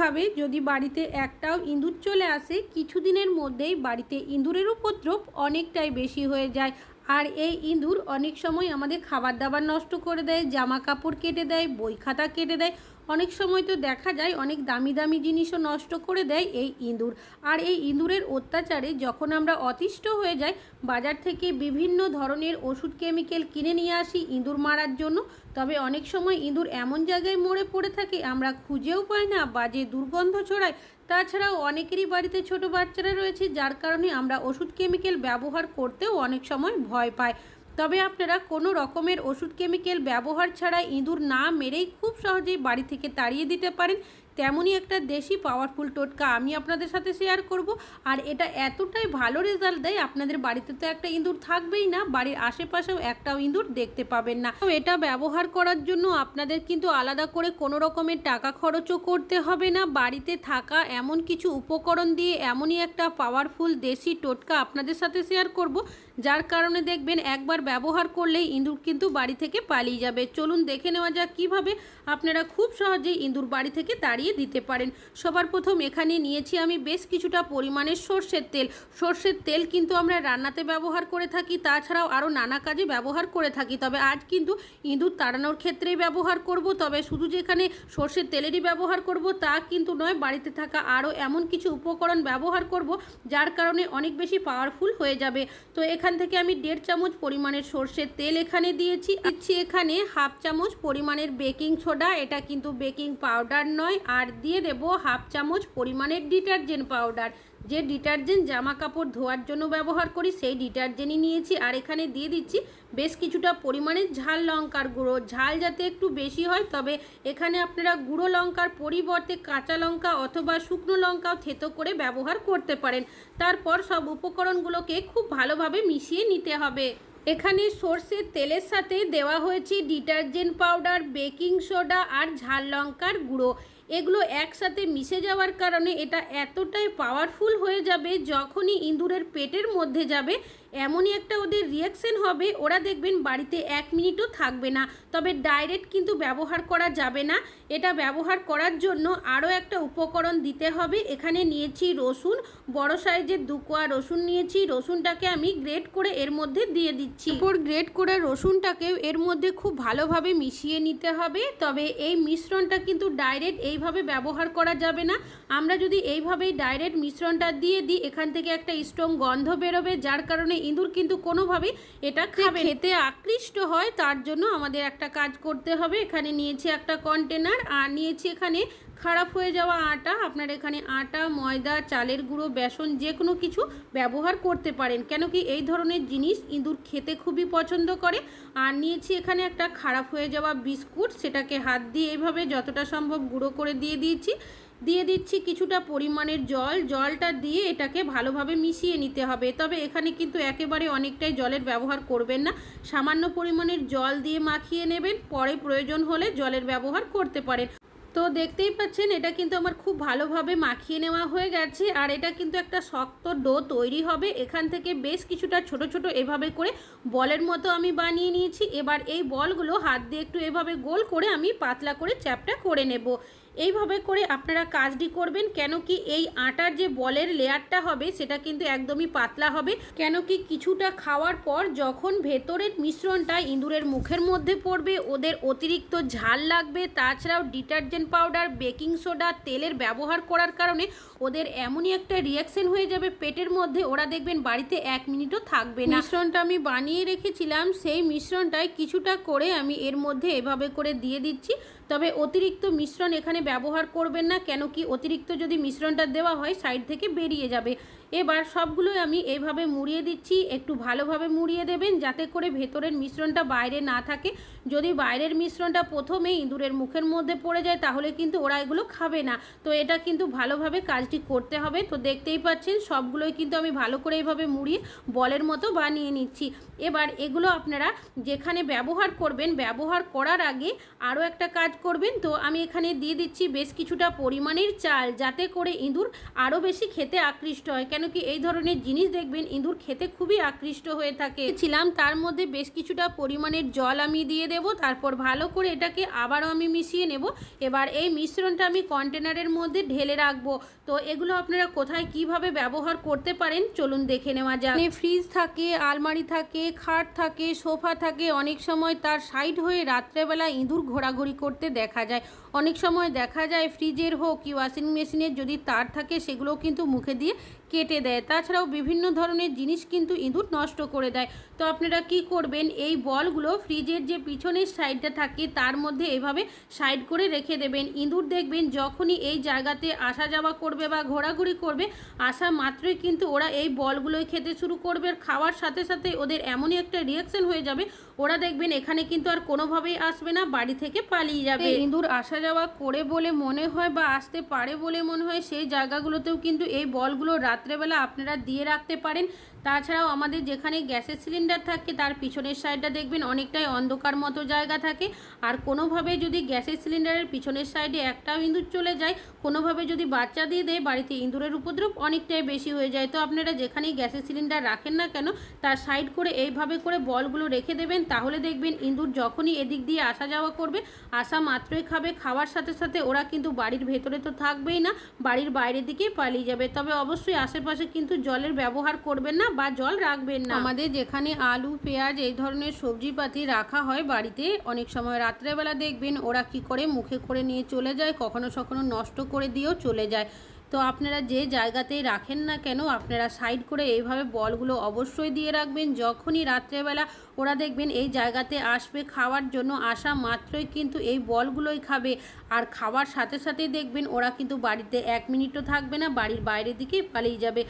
ভাবে যদি বাড়িতে একটাও ইঁদুর চলে আসে কিছুদিনের মধ্যেই বাড়িতে ইঁদুরের উপদ্রব অনেকটাই বেশি হয়ে যায়। আর এই ইঁদুর অনেক সময় আমাদের খাবার দাবার নষ্ট করে দেয়, জামা কাপড় কেটে দেয়, বই খাতা কেটে দেয়, অনেক সময় তো দেখা যায় অনেক দামি দামি জিনিসও নষ্ট করে দেয় এই ইঁদুর। আর এই ইঁদুরের অত্যাচারে যখন আমরা অতিষ্ঠ হয়ে যাই, বাজার থেকে বিভিন্ন ধরনের ওষুধ কেমিক্যাল কিনে নিয়ে আসি ইঁদুর মারার জন্য। তবে অনেক সময় ইঁদুর এমন জায়গায় মরে পড়ে থাকে আমরা খুঁজেও পাই না, বাজে দুর্গন্ধ ছড়ায়। তাছাড়াও অনেকেরই বাড়িতে ছোট বাচ্চারা রয়েছে, যার কারণে আমরা ওষুধ কেমিক্যাল ব্যবহার করতেও অনেক সময় ভয় পাই। তবে আপনারা কোনো রকমের ওষুধ কেমিক্যাল ব্যবহার ছাড়া ইঁদুর না মেরেই খুব সহজেই বাড়ি থেকে তাড়িয়ে দিতে পারেন। তেমনই একটা দেশি পাওয়ারফুল টোটকা আমি আপনাদের সাথে শেয়ার করব। আর এটা এতটাই ভালো রেজাল্ট দেয়, আপনাদের বাড়িতে তো একটা ইঁদুর থাকবেই না, বাড়ির আশেপাশেও একটাও ইঁদুর দেখতে পাবেন না। তো এটা ব্যবহার করার জন্য আপনাদের কিন্তু আলাদা করে কোনো রকমের টাকা খরচও করতে হবে না। বাড়িতে থাকা এমন কিছু উপকরণ দিয়ে এমনই একটা পাওয়ারফুল দেশি টোটকা আপনাদের সাথে শেয়ার করব, যার কারণে দেখবেন একবার ব্যবহার করলেই ইঁদুর কিন্তু বাড়ি থেকে পালিয়ে যাবে। চলুন দেখে নেওয়া যাক কীভাবে আপনারা খুব সহজেই ইঁদুর বাড়ি থেকে তাড়িয়ে দিতে পারেন। সবার প্রথম এখানে নিয়েছি আমি বেশ কিছুটা পরিমাণের সর্ষের তেল। সর্ষের তেল কিন্তু আমরা রান্নাতে ব্যবহার করে থাকি, তাছাড়াও আরও নানা কাজে ব্যবহার করে থাকি। তবে আজ কিন্তু ইঁদুর তাড়ানোর ক্ষেত্রেই ব্যবহার করব। তবে শুধু যেখানে সর্ষের তেলেরই ব্যবহার করব তা কিন্তু নয়, বাড়িতে থাকা আরও এমন কিছু উপকরণ ব্যবহার করব যার কারণে অনেক বেশি পাওয়ারফুল হয়ে যাবে। তো এখান থেকে আমি 1.5 চামচ পরিমাণের সর্ষের তেল এখানে দিয়েছি। এখানে 1/2 চামচ পরিমাণের বেকিং সোডা, এটা কিন্তু বেকিং পাউডার নয়। আর দিয়ে দেব 1/2 চামচ পরিমাণের ডিটারজেন্ট পাউডার। যে ডিটারজেন্ট জামা কাপড় ধোয়ার জন্য ব্যবহার করি সেই ডিটারজেন্টই নিয়েছি। আর এখানে দিয়ে দিচ্ছি বেশ কিছুটা পরিমাণের ঝাল লঙ্কার গুঁড়ো। ঝাল যাতে একটু বেশি হয়, তবে এখানে আপনারা গুঁড়ো লঙ্কার পরিবর্তে কাঁচা লঙ্কা অথবা শুকনো লঙ্কাও থেতো করে ব্যবহার করতে পারেন। তারপর সব উপকরণগুলোকে খুব ভালোভাবে মিশিয়ে নিতে হবে। এখানে সর্ষের তেলের সাথে দেওয়া হয়েছে ডিটারজেন্ট পাউডার, বেকিং সোডা আর ঝাল লঙ্কার গুঁড়ো। এগুলো একসাথে মিশে যাওয়ার কারণে এটা এতটাই পাওয়ারফুল হয়ে যাবে, যখনই ইঁদুরের পেটের মধ্যে যাবে এমনই একটা ওদের রিয়াকশন হবে, ওরা দেখবেন বাড়িতে 1 মিনিটও থাকবে না। তবে ডাইরেক্ট কিন্তু ব্যবহার করা যাবে না। এটা ব্যবহার করার জন্য আরও একটা উপকরণ দিতে হবে। এখানে নিয়েছি রসুন, বড় সাইজের 2 কোয়া রসুন নিয়েছি। রসুনটাকে আমি গ্রেট করে এর মধ্যে দিয়ে দিচ্ছি। এরপর গ্রেট করে রসুনটাকেও এর মধ্যে খুব ভালোভাবে মিশিয়ে নিতে হবে। তবে এই মিশ্রণটা কিন্তু ডাইরেক্ট এইভাবে ব্যবহার করা যাবে না। আমরা যদি এইভাবেই ডাইরেক্ট মিশ্রণটা দিয়ে দিই, এখান থেকে একটা স্ট্রং গন্ধ বেরোবে, যার কারণে ইঁদুর কিন্তু কোনোভাবেই এটা খেতে আকৃষ্ট হয়। তার জন্য আমাদের একটা কাজ করতে হবে। এখানে নিয়েছি একটা কন্টেনার, আর নিয়েছি এখানে খারাপ হয়ে যাওয়া আটা। আপনারা এখানে আটা, ময়দা, চালের গুঁড়ো, বেসন যে কোনো কিছু ব্যবহার করতে পারেন, কেন কি এই ধরনের জিনিস ইঁদুর খেতে খুবই পছন্দ করে। আর নিয়েছি এখানে একটা খারাপ হয়ে যাওয়া বিস্কুট, সেটাকে হাত দিয়ে এইভাবে যতটা সম্ভব গুঁড়ো করে দিয়ে দিচ্ছি কিছুটা পরিমাণের জল। জলটা দিয়ে এটাকে ভালোভাবে মিশিয়ে নিতে হবে। তবে এখানে কিন্তু একেবারে অনেকটাই জলের ব্যবহার করবেন না, সামান্য পরিমাণের জল দিয়ে মাখিয়ে নেবেন, পরে প্রয়োজন হলে জলের ব্যবহার করতে পারেন। তো দেখতেই পাচ্ছেন এটা কিন্তু আমার খুব ভালোভাবে মাখিয়ে নেওয়া হয়ে গেছে। আর এটা কিন্তু একটা শক্ত ডো তৈরি হবে। এখান থেকে বেশ কিছুটা ছোট ছোট এভাবে করে বলের মতো আমি বানিয়ে নিয়েছি। এবার এই বলগুলো হাত দিয়ে একটু এভাবে গোল করে আমি পাতলা করে চ্যাপটা করে নেব। এইভাবে করে আপনারা কাজটি করবেন, কেন কি এই আটার যে বলের লেয়ারটা হবে সেটা কিন্তু একদমই পাতলা হবে। কেন কি কিছুটা খাওয়ার পর যখন ভেতরের মিশ্রণটা ইঁদুরের মুখের মধ্যে পড়বে, ওদের অতিরিক্ত ঝাল লাগবে। তাছাড়াও ডিটারজেন্ট পাউডার, বেকিং সোডা, তেলের ব্যবহার করার কারণে ওদের এমনই একটা রিয়াকশন হয়ে যাবে পেটের মধ্যে, ওরা দেখবেন বাড়িতে 1 মিনিটও থাকবে না। মিশ্রণটা আমি বানিয়ে রেখেছিলাম, সেই মিশ্রণটায় কিছুটা করে আমি এর মধ্যে এভাবে করে দিয়ে দিচ্ছি। তবে অতিরিক্ত মিশ্রণ এখানে ব্যবহার করবেন না, কেন কি অতিরিক্ত যদি মিশ্রণটা দেওয়া হয় সাইড থেকে বেরিয়ে যাবে। এবার সবগুলোই আমি এইভাবে মুড়িয়ে দিচ্ছি। একটু ভালোভাবে মুড়িয়ে দেবেন যাতে করে ভেতরের মিশ্রণটা বাইরে না থাকে। যদি বাইরের মিশ্রণটা প্রথমে ইঁদুরের মুখের মধ্যে পড়ে যায় তাহলে কিন্তু ওরা এগুলো খাবে না। তো এটা কিন্তু ভালোভাবে কাজটি করতে হবে। তো দেখতেই পাচ্ছেন সবগুলোই কিন্তু আমি ভালো করে এইভাবে মুড়িয়ে বলের মতো বানিয়ে নিচ্ছি। এবার এগুলো আপনারা যেখানে ব্যবহার করবেন, ব্যবহার করার আগে আরও একটা কাজ করবেন। তো আমি এখানে দিয়ে দিচ্ছি বেশ কিছুটা পরিমাণের চাল, যাতে করে ইঁদুর আরও বেশি খেতে আকৃষ্ট হয়। কেন কি এই ধরনের জিনিস দেখবেন ইঁদুর খেতে খুবই আকৃষ্ট হয়ে থাকে। তার মধ্যে বেশ কিছুটা পরিমাণের জল আমি দিয়ে দেব, তারপর ভালো করে এটাকে আবারও আমি মিশিয়ে নেব। এবার এই মিশ্রণটা আমি কন্টেনারের মধ্যে ঢেলে রাখবো। তো এগুলো আপনারা কোথায় কিভাবে ব্যবহার করতে পারেন চলুন দেখে নেওয়া যাক। ফ্রিজ থাকে, আলমারি থাকে, খাট থাকে, সোফা থাকে, অনেক সময় তার সাইড হয়ে রাত্রেবেলা ইঁদুর ঘোরাঘুরি করতে দেখা যায়। অনেক সময় দেখা যায় ফ্রিজের হোক কি ওয়াশিং মেশিনের যদি তার থাকে সেগুলোও কিন্তু মুখে দিয়ে কেটে দেয়। তাছাড়াও বিভিন্ন ধরনের জিনিস কিন্তু ইঁদুর নষ্ট করে দেয়। তো আপনারা কি করবেন, এই বলগুলো ফ্রিজের যে পিছনের সাইডটা থাকে তার মধ্যে এভাবে সাইড করে রেখে দেবেন। ইঁদুর দেখবেন যখনই এই জায়গাতে আসা যাওয়া করবে বা ঘোরাঘুরি করবে, আসা মাত্রই কিন্তু ওরা এই বলগুলোই খেতে শুরু করবে। খাওয়ার সাথে সাথে ওদের এমনই একটা রিয়াকশন হয়ে যাবে, ওরা দেখবেন এখানে কিন্তু আর কোনোভাবেই আসবে না, বাড়ি থেকে পালিয়ে যাবে। ইঁদুর আসা যাওয়া করে বলে মনে হয় বা আসতে পারে বলে মনে হয় সেই জায়গাগুলোতেও কিন্তু এই বলগুলো রাত্রেবেলা আপনারা দিয়ে রাখতে পারেন। তাছাড়াও আমাদের যেখানে গ্যাসের সিলিন্ডার থাকে তার পিছনের সাইডটা দেখবেন অনেকটাই অন্ধকার মতো জায়গা থাকে, আর কোনোভাবে যদি গ্যাসের সিলিন্ডারের পিছনের সাইডে একটাও ইঁদুর চলে যায়, কোনোভাবে যদি বাচ্চা দিয়ে দেয়, বাড়িতে ইঁদুরের উপদ্রব অনেকটাই বেশি হয়ে যায়। তো আপনারা যেখানেই গ্যাসের সিলিন্ডার রাখেন না কেন তার সাইড করে এইভাবে করে বলগুলো রেখে দেবেন, তাহলে দেখবেন ইঁদুর যখনই এদিক দিয়ে আসা যাওয়া করবে, আসা মাত্রই খাবে। খাওয়ার সাথে সাথে ওরা কিন্তু বাড়ির ভেতরে তো থাকবেই না, বাড়ির বাইরের দিকেই পালিয়ে যাবে। তবে অবশ্যই আশেপাশে কিন্তু জলের ব্যবহার করবেন না বা জল রাখবেন না। আমাদের যেখানে আলু, পেঁয়াজ এই ধরনের সবজিপাতি রাখা হয় বাড়িতে, অনেক সময় রাত্রেবেলা দেখবেন ওরা কি করে মুখে করে নিয়ে চলে যায়, কখনো কখনো নষ্ট করে দিয়েও চলে যায়। তো আপনারা যে জায়গাতেই রাখেন না কেন আপনারা সাইড করে এইভাবে বলগুলো অবশ্যই দিয়ে রাখবেন। যখনই রাত্রেবেলা ওরা দেখবেন এই জায়গাতে আসবে খাওয়ার জন্য, আসা মাত্রই কিন্তু এই বলগুলোই খাবে। আর খাওয়ার সাথে সাথেই দেখবেন ওরা কিন্তু বাড়িতে 1 মিনিটও থাকবে না, বাড়ির বাইরের দিকে পালিয়ে যাবে।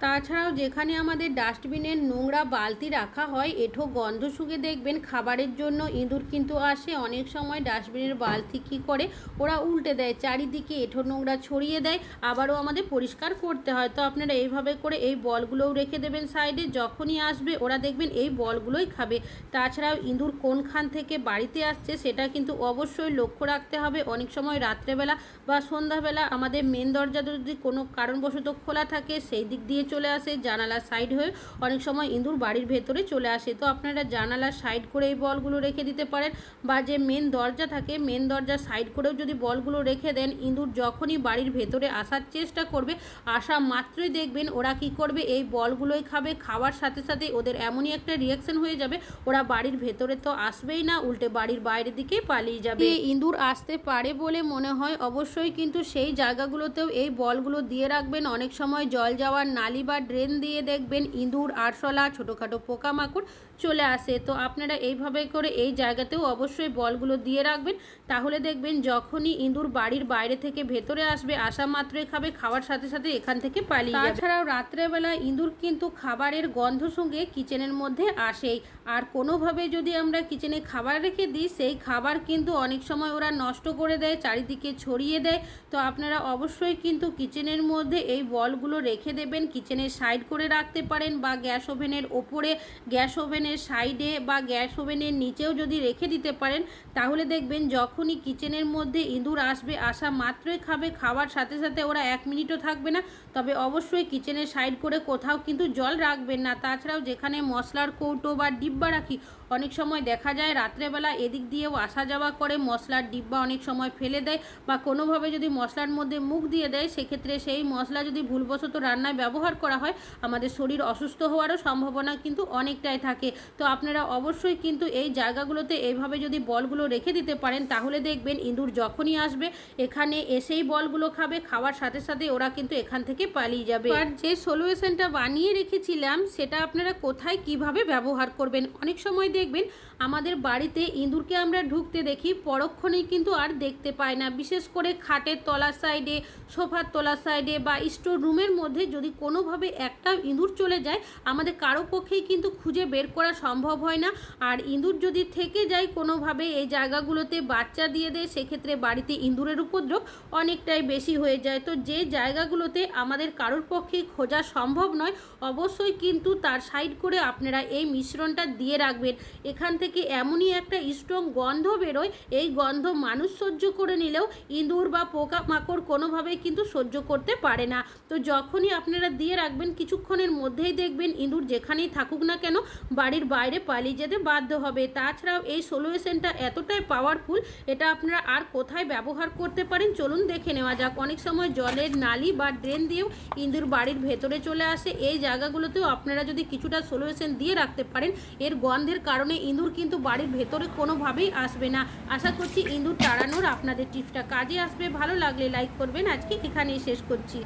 তাছাড়াও যেখানে আমাদের ডাস্টবিনের নোংরা বালতি রাখা হয়, এঁঠো গন্ধ শুকে দেখবেন খাবারের জন্য ইঁদুর কিন্তু আসে। অনেক সময় ডাস্টবিনের বালতি কী করে ওরা উল্টে দেয়, চারিদিকে এঁঠো নোংরা ছড়িয়ে দেয়, আবারও আমাদের পরিষ্কার করতে হয়। তো আপনারা এইভাবে করে এই বলগুলোও রেখে দেবেন সাইডে, যখনই আসবে ওরা দেখবেন এই বলগুলোই খাবে। তাছাড়াও ইঁদুর কোনখান থেকে বাড়িতে আসছে সেটা কিন্তু অবশ্যই লক্ষ্য রাখতে হবে। অনেক সময় রাত্রেবেলা বা সন্ধ্যাবেলা আমাদের মেন দরজা যদি কোনো কারণবশত খোলা থাকে সেই দিক দিয়ে চলে আসে, জানালার সাইড হয়ে অনেক সময় ইঁদুর বাড়ির ভেতরে চলে আসে। তো আপনারা জানালার সাইড করে এই বলগুলো রেখে দিতে পারেন, বা যে মেন দরজা থাকে মেন দরজার সাইড করেও যদি বলগুলো রেখে দেন, ইঁদুর যখনই বাড়ির ভেতরে আসার চেষ্টা করবে, আসা মাত্রই দেখবেন ওরা কি করবে এই বলগুলোই খাবে। খাওয়ার সাথে সাথে ওদের এমনই একটা রিয়াকশন হয়ে যাবে, ওরা বাড়ির ভেতরে তো আসবেই না, উল্টে বাড়ির বাইরের দিকেই পালিয়ে যাবে। ইঁদুর আসতে পারে বলে মনে হয় অবশ্যই কিন্তু সেই জায়গাগুলোতেও এই বলগুলো দিয়ে রাখবেন। অনেক সময় জল যাওয়ার নালি বা ড্রেন দিয়ে দেখবেন ইঁদুর, আরশোলা, ছোটোখাটো পোকামাকড় চলে আসে। তো আপনারা এইভাবে করে এই জায়গাতেও অবশ্যই বলগুলো দিয়ে রাখবেন, তাহলে দেখবেন যখনই ইঁদুর বাড়ির বাইরে থেকে ভেতরে আসবে, আসা মাত্রই খাবে, খাওয়ার সাথে সাথে এখান থেকে পালিয়ে যাবে। তাছাড়াও রাত্রেবেলা ইঁদুর কিন্তু খাবারের গন্ধ শুঁকে কিচেনের মধ্যে আসেই, আর কোনোভাবে যদি আমরা কিচেনে খাবার রেখে দিই সেই খাবার কিন্তু অনেক সময় ওরা নষ্ট করে দেয়, চারিদিকে ছড়িয়ে দেয়। তো আপনারা অবশ্যই কিন্তু কিচেনের মধ্যে এই বলগুলো রেখে দেবেন, কিচেনের সাইড করে রাখতে পারেন, বা গ্যাস ওভেনের ওপরে, গ্যাস ওভেনের সাইডে বা গ্যাস ওভেনের নিচেও যদি রেখে দিতে পারেন, তাহলে দেখবেন যখনই কিচেনের মধ্যে ইঁদুর আসবে, আসা মাত্রই খাবে, খাওয়ার সাথে সাথে ওরা 1 মিনিটও থাকবে না। তবে অবশ্যই কিচেনের সাইড করে কোথাও কিন্তু জল রাখবেন না। তাছাড়াও যেখানে মশলার কৌটো বা ডিব্বা রাখি, অনেক সময় দেখা যায় রাত্রেবেলা এদিক দিয়েও আসা যাওয়া করে, মশলার ডিব্বা অনেক সময় ফেলে দেয়, বা কোনোভাবে যদি মশলার মধ্যে মুখ দিয়ে দেয়, সেক্ষেত্রে সেই মশলা যদি ভুলবশত রান্নায় ব্যবহার করা হয়, আমাদের শরীর অসুস্থ হওয়ারও সম্ভাবনা কিন্তু অনেকটাই থাকে। তো আপনারা অবশ্যই কিন্তু এই জায়গাগুলোতে এইভাবে যদি বলগুলো রেখে দিতে পারেন, তাহলে দেখবেন ইঁদুর যখনই আসবে এখানে এসেই বলগুলো খাবে, খাওয়ার সাথে সাথে ওরা কিন্তু এখান থেকে পালিয়ে যাবে। আর যে সলিউশনটা বানিয়ে রেখেছিলাম সেটা আপনারা কোথায় কিভাবে ব্যবহার করবেন। অনেক সময় দেখবেন আমাদের বাড়িতে ইঁদুরকে আমরা ঢুকতে দেখি, পরক্ষণেই কিন্তু আর দেখতে পাই না। বিশেষ করে খাটের তলার সাইডে, সোফার তলার সাইডে বা স্টোর রুমের মধ্যে যদি কোনোভাবে কোনোভাবে একটাও ইঁদুর চলে যায় আমাদের কারো পক্ষেই কিন্তু খুঁজে বের করা সম্ভব হয় না। আর ইঁদুর যদি থেকে যায় কোনোভাবে এই জায়গাগুলোতে বাচ্চা দিয়ে দেয়, সেক্ষেত্রে বাড়িতে ইঁদুরের উপদ্রব অনেকটাই বেশি হয়ে যায়। তো যে জায়গাগুলোতে আমাদের কারোর পক্ষে খোঁজা সম্ভব নয় অবশ্যই কিন্তু তার সাইড করে আপনারা এই মিশ্রণটা দিয়ে রাখবেন। এখান থেকে এমনই একটা স্ট্রং গন্ধ বেরোয়, এই গন্ধ মানুষ সহ্য করে নিলেও ইঁদুর বা পোকামাকড় কোনোভাবেই কিন্তু সহ্য করতে পারে না। তো যখনই আপনারা দিয়ে রাখবেন কিছুক্ষণের মধ্যেই দেখবেন ইঁদুর যেখানেই থাকুক না কেন বাড়ির বাইরে পালিয়ে যেতে বাধ্য হবে। তাছাড়াও এই সলিউশনটা এতটাই পাওয়ারফুল, এটা আপনারা আর কোথায় ব্যবহার করতে পারেন চলুন দেখে নেওয়া যাক। অনেক সময় জলের নালি বা ড্রেন দিয়েও ইঁদুর বাড়ির ভেতরে চলে আসে। এই জায়গাগুলোতেও আপনারা যদি কিছুটা সলিউশন দিয়ে রাখতে পারেন এর গন্ধের কারণে ইঁদুর কিন্তু বাড়ির ভেতরে কোনোভাবেই আসবে না। আশা করছি ইঁদুর তাড়ানোর আপনাদের টিপসটা কাজে আসবে। ভালো লাগলে লাইক করবেন। আজকে এখানেই শেষ করছি।